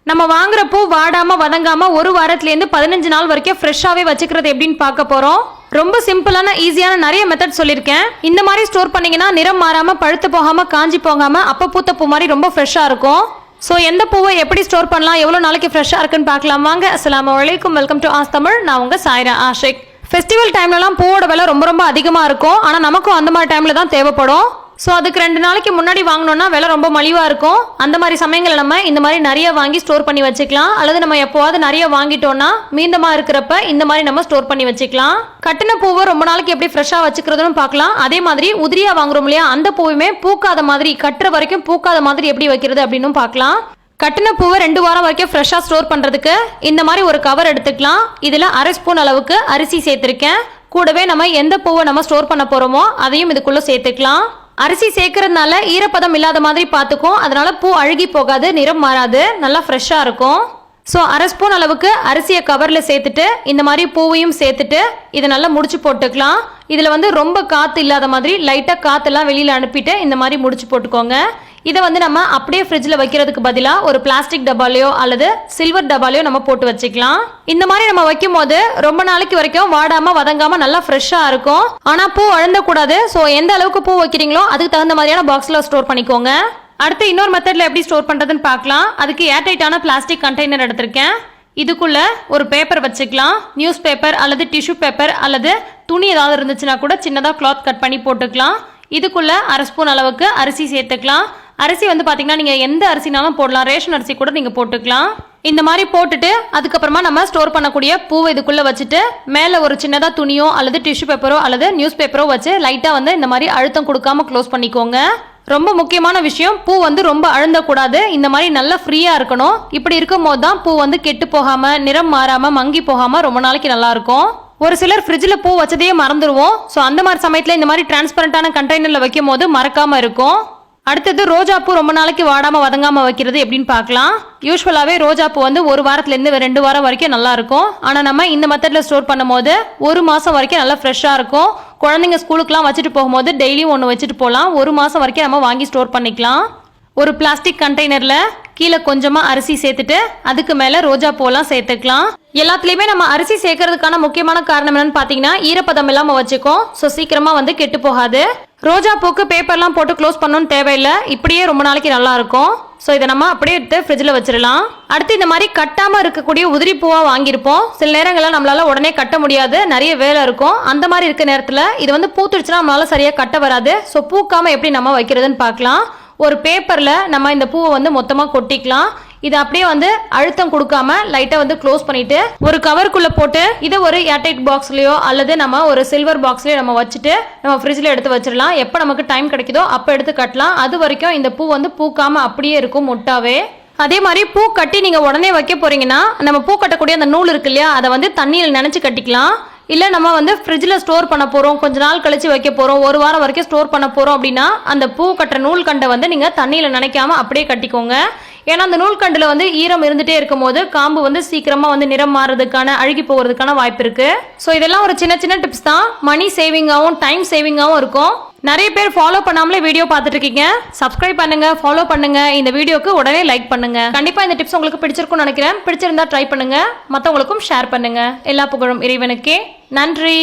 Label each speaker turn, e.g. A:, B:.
A: நம்ம வாங்குற பூ வாடாம வதங்காம ஒரு வாரத்திலேருந்து 15 நாள் வரைக்கும் ஃப்ரெஷ்ஷாவே வச்சுக்கிறது எப்படின்னு பார்க்க போறோம். ரொம்ப சிம்பிளான ஈஸியான நிறைய மெத்தட் சொல்லியிருக்கேன். இந்த மாதிரி ஸ்டோர் பண்ணீங்கன்னா நிறம் மாறாம பழுத்து போகாம காஞ்சி போகாம அப்ப பூத்த பூ மாதிரி ரொம்ப ஃப்ரெஷ்ஷா இருக்கும். ஸோ எந்த பூவை எப்படி ஸ்டோர் பண்ணலாம், எவ்வளோ நாளைக்கு ஃப்ரெஷ்ஷாக இருக்குன்னு பார்க்கலாம் வாங்க. அஸ்ஸலாமு அலைக்கும், வெல்கம் டு ஆஸ் தமிழ். நான் உங்க சாய்ரா ஆஷிக். ஃபெஸ்டிவல் டைம்லலாம் பூவோட விலை ரொம்ப அதிகமாக இருக்கும். ஆனால் நமக்கும் அந்த மாதிரி டைமில் தான் தேவைப்படும். ஸோ அதுக்கு 2 நாளைக்கு முன்னாடி வாங்கினோன்னா விலை ரொம்ப மலிவாக இருக்கும். அந்த மாதிரி சமயங்களில் நம்ம இந்த மாதிரி நிறைய வாங்கி ஸ்டோர் பண்ணி வச்சுக்கலாம். அல்லது நம்ம எப்போவாது நிறைய வாங்கிட்டோம்னா மீந்தமாக இருக்கிறப்ப இந்த மாதிரி நம்ம ஸ்டோர் பண்ணி வச்சுக்கலாம். கட்டின பூவை ரொம்ப நாளைக்கு எப்படி ஃப்ரெஷ்ஷாக வச்சுக்கிறதுன்னு பார்க்கலாம். அதே மாதிரி உதிரியாக வாங்குறோம் இல்லையா, அந்த பூவுமே பூக்காத மாதிரி கட்டுற வரைக்கும் பூக்காத மாதிரி எப்படி வைக்கிறது அப்படின்னு பார்க்கலாம். கட்டின பூவை 2 வாரம் வரைக்கும் ஃப்ரெஷ்ஷாக ஸ்டோர் பண்ணுறதுக்கு இந்த மாதிரி ஒரு கவர் எடுத்துக்கலாம். இதில் 1/2 ஸ்பூன் அளவுக்கு அரிசி சேர்த்துருக்கேன். கூடவே நம்ம எந்த பூவை நம்ம ஸ்டோர் பண்ண போகிறோமோ அதையும் இதுக்குள்ளே சேர்த்துக்கலாம். அரிசி சேர்க்கறதுனால ஈரப்பதம் இல்லாத மாதிரி பார்த்துக்கும். அதனால பூ அழுகி போகாது, நிறம் மாறாது, நல்லா ஃப்ரெஷ்ஷாக இருக்கும். ஸோ 1/2 ஸ்பூன் அளவுக்கு அரிசியை கவரில் சேர்த்துட்டு இந்த மாதிரி பூவையும் சேர்த்துட்டு இதை நல்லா முடிச்சு போட்டுக்கலாம். இதில் ரொம்ப காற்று இல்லாத மாதிரி லைட்டாக காற்றெல்லாம் வெளியில் அனுப்பிட்டு இந்த மாதிரி முடிச்சு போட்டுக்கோங்க. இதை நம்ம அப்படியே ஃப்ரிட்ஜில் வைக்கிறதுக்கு பதிலாக ஒரு பிளாஸ்டிக் டப்பாலையோ அல்லது சில்வர் டப்பாலையோ நம்ம போட்டு வச்சுக்கலாம். இந்த மாதிரி நம்ம வைக்கும் போது ரொம்ப நாளைக்கு வரைக்கும் வாடாம வதங்காம நல்லா ஃப்ரெஷ்ஷாக இருக்கும். ஆனால் பூ அழுந்தக்கூடாது. ஸோ எந்த அளவுக்கு பூ வைக்கிறீங்களோ அதுக்கு தகுந்த மாதிரியான பாக்ஸில் ஸ்டோர் பண்ணிக்கோங்க. அடுத்து இன்னொரு மெத்தட்ல எப்படி ஸ்டோர் பண்றதுன்னு பார்க்கலாம். அதுக்கு ஏர்டைட்டான பிளாஸ்டிக் கண்டெய்னர் எடுத்திருக்கேன். இதுக்குள்ள ஒரு பேப்பர் வச்சுக்கலாம். நியூஸ் பேப்பர் அல்லது டிஷ்யூ பேப்பர் அல்லது துணி ஏதாவது இருந்துச்சுன்னா கூட சின்னதாக கிளாத் கட் பண்ணி போட்டுக்கலாம். இதுக்குள்ள 1/2 ஸ்பூன் அளவுக்கு அரிசி சேர்த்துக்கலாம். அரிசி பார்த்தீங்கன்னா நீங்கள் எந்த அரிசினாலும் போடலாம். ரேஷன் அரிசி கூட நீங்கள் போட்டுக்கலாம். இந்த மாதிரி போட்டுட்டு அதுக்கப்புறமா நம்ம ஸ்டோர் பண்ணக்கூடிய பூவை இதுக்குள்ளே வச்சுட்டு மேலே ஒரு சின்னதாக துணியோ அல்லது டிஷ்யூ பேப்பரோ அல்லது நியூஸ் பேப்பரோ வச்சு லைட்டாக இந்த மாதிரி அழுத்தம் கொடுக்காம க்ளோஸ் பண்ணிக்கோங்க. ரொம்ப முக்கியமான விஷயம், பூ ரொம்ப அழுந்தக்கூடாது. இந்த மாதிரி நல்லா ஃப்ரீயாக இருக்கணும். இப்படி இருக்கும் போது தான் பூ கெட்டு போகாமல் நிறம் மாறாமல் மங்கி போகாமல் ரொம்ப நாளைக்கு நல்லா இருக்கும். ஒரு சிலர் ஃப்ரிட்ஜில் பூ வச்சதையே மறந்துடுவோம். ஸோ அந்த மாதிரி சமயத்தில் இந்த மாதிரி டிரான்ஸ்பரண்டான கண்டெய்னரில் வைக்கும் போது மறக்காமல் இருக்கும். அடுத்தது ரோஜா பூ ரொம்ப நாளைக்கு வாடாமல் வதங்காமல் வைக்கிறது எப்படின்னு பார்க்கலாம். யூஸ்வலாகவே ரோஜா பூ 1 வாரத்துலேருந்து 2 வாரம் வரைக்கும் நல்லா இருக்கும். ஆனால் நம்ம இந்த மெத்தடில் ஸ்டோர் பண்ணும் போது 1 மாதம் வரைக்கும் நல்லா ஃப்ரெஷ்ஷாக இருக்கும். குழந்தைங்க ஸ்கூலுக்குலாம் வச்சுட்டு போகும்போது டெய்லியும் ஒன்று வச்சுட்டு போகலாம். 1 மாதம் வரைக்கும் நம்ம வாங்கி ஸ்டோர் பண்ணிக்கலாம். ஒரு பிளாஸ்டிக் கண்டெய்னரில் கீழே கொஞ்சமாக அரிசி சேர்த்துட்டு அதுக்கு மேலே ரோஜா பூலாம் சேர்த்துக்கலாம். எல்லாத்துலேயுமே நம்ம அரிசி சேர்க்கறதுக்கான முக்கியமான காரணம் என்னன்னு பார்த்தீங்கன்னா ஈரப்பதம் இல்லாமல் வச்சுக்கோம். ஸோ சீக்கிரமாக கெட்டு போகாது. ரோஜா பூக்கு பேப்பர்லாம் போட்டு க்ளோஸ் பண்ணணும்னு தேவையில்லை. இப்படியே ரொம்ப நாளைக்கு நல்லா இருக்கும். ஸோ இதை நம்ம அப்படியே எடுத்து ஃப்ரிட்ஜில் வச்சிடலாம். அடுத்து இந்த மாதிரி கட்டாமல் இருக்கக்கூடிய உதிரி பூவாக வாங்கியிருப்போம். சில நேரங்களில் நம்மளால உடனே கட்ட முடியாது, நிறைய வேலை இருக்கும். அந்த மாதிரி இருக்க நேரத்தில் இது பூத்துடுச்சுன்னா நம்மளால சரியாக கட்ட வராது. ஸோ பூக்காமல் எப்படி நம்ம வைக்கிறதுன்னு பார்க்கலாம். ஒரு பேப்பரில் நம்ம இந்த பூவை மொத்தமாக கொட்டிக்கலாம். இதை அப்படியே அழுத்தம் கொடுக்காம லைட்டாக க்ளோஸ் பண்ணிட்டு ஒரு கவருக்குள்ளே போட்டு இதை ஒரு ஏர்டைட் பாக்ஸ்லையோ அல்லது நம்ம ஒரு சில்வர் பாக்ஸ்லையோ நம்ம வச்சுட்டு நம்ம ஃப்ரிட்ஜில் எடுத்து வச்சிடலாம். எப்போ நமக்கு டைம் கிடைக்குதோ அப்போ எடுத்து கட்டலாம். அது வரைக்கும் இந்த பூ பூக்காம அப்படியே இருக்கும் முட்டாவே. அதே மாதிரி பூ கட்டி நீங்கள் உடனே வைக்க போறீங்கன்னா நம்ம பூ கட்டக்கூடிய அந்த நூல் இருக்கு இல்லையா, அதை தண்ணியில் நினைச்சு கட்டிக்கலாம். இல்லை நம்ம ஃப்ரிட்ஜில் ஸ்டோர் பண்ண போகிறோம், கொஞ்ச நாள் கழிச்சு வைக்க போகிறோம், 1 வாரம் வரைக்கும் ஸ்டோர் பண்ண போகிறோம் அப்படின்னா அந்த பூ கட்டுற நூல் கண்டை நீங்கள் தண்ணியில் நினைக்காம அப்படியே கட்டிக்கோங்க. ஏன்னா அந்த நூல்கண்டில் ஈரம் இருந்துகிட்டே இருக்கும் போது காம்பு சீக்கிரமாக நிறம் மாறுறதுக்கான அழுகி போகிறதுக்கான வாய்ப்பு இருக்குது. ஸோ இதெல்லாம் ஒரு சின்ன சின்ன டிப்ஸ் தான். மணி சேவிங்காகவும் டைம் சேவிங்காகவும் இருக்கும். நிறைய பேர் ஃபாலோ பண்ணாமலே வீடியோ பார்த்துட்டு இருக்கீங்க. சப்ஸ்கிரைப் பண்ணுங்க, ஃபாலோ பண்ணுங்க. இந்த வீடியோக்கு உடனே லைக் பண்ணுங்க. கண்டிப்பாக இந்த டிப்ஸ் உங்களுக்கு பிடிச்சிருக்கும்னு நினைக்கிறேன். பிடிச்சிருந்தா ட்ரை பண்ணுங்க, மற்றவங்களுக்கும் ஷேர் பண்ணுங்க. எல்லா புகழும் இறைவனுக்கே. நன்றி.